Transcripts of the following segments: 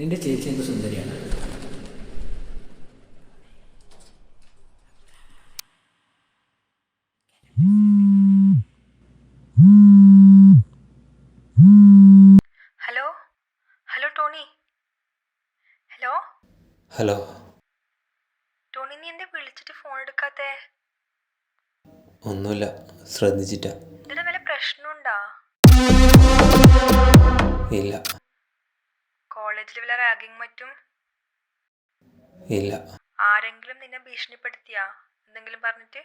നിന്റെ ചേച്ചി എന്ത് സുന്ദരിയാണ്. Hello hello Tony. Hello hello Tony, നീ എന്താ വിളിച്ചിട്ട് ഫോൺ എടുക്കാത്തെ? ഒന്നുമില്ല, ശ്രദ്ധിച്ചിട്ടാ. ഇതിന് വല്ല പ്രശ്നമുണ്ടാ? ഇല്ല കോളേജിൽ വല്ല റാഗിങ് മറ്റും? ഇല്ല. ആരെങ്കിലും നിന്നെ ഭീഷണിപ്പെടുത്തിയാ എന്തെങ്കിലും പറഞ്ഞിട്ട്?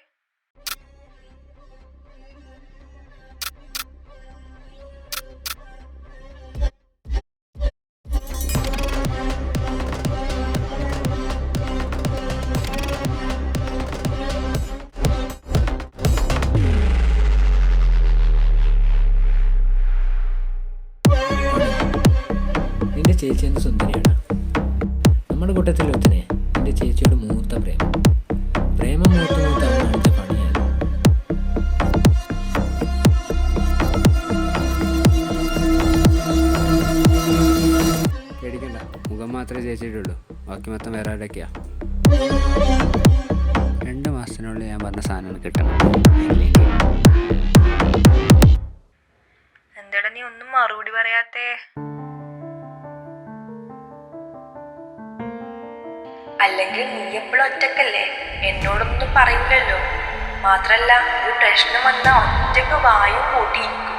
നിന്റെ ചേച്ചി എന്ത് സുന്ദരിയാണ്. നമ്മുടെ കൂട്ടത്തിൽ ഒത്തിനെ നിന്റെ ചേച്ചിയോട് മൂത്ത പ്രേമം മൂത്ത് അവൻ കാണിച്ച പണിയാണ്. പേടിക്കണ്ട, മുഖം മാത്രമേ ചേച്ചിട്ടുള്ളൂ, ബാക്കി മൊത്തം വേറെ ആരുടെയൊക്കെയാ. 2 മാസത്തിനുള്ളിൽ ഞാൻ പറഞ്ഞ സാധനങ്ങൾ കിട്ടണം. എന്താടാ നീ ഒന്നും മറുപടി പറയാത്തേ? അല്ലെങ്കിൽ നീ എപ്പോഴും ഒറ്റക്കല്ലേ, എന്നോടൊന്നും പറയില്ലല്ലോ. മാത്രല്ല, ഒരു പ്രശ്നം വന്നാൽ ഒറ്റക്ക് വായും കൂട്ടിയിരിക്കും,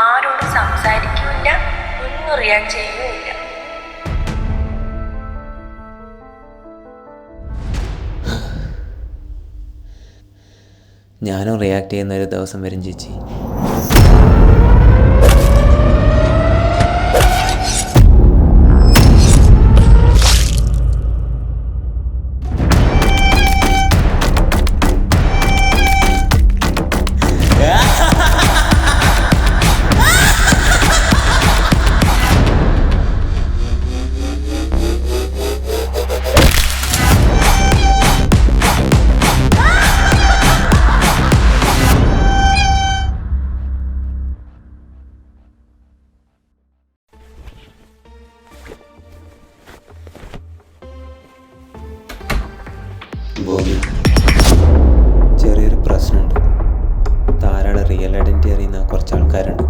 ആരോടും സംസാരിക്കൂല്ല, ഒന്നും റിയാക്ട് ചെയ്യുകയില്ല. ഞാനും റിയാക്ട് ചെയ്യുന്ന ഒരു ദിവസം വരും ചേച്ചി. ചെറിയൊരു പ്രശ്നമുണ്ട്. താരയുടെ റിയൽ ഐഡൻറ്റിറ്റി അറിയുന്ന കുറച്ച് ആൾക്കാരുണ്ട്.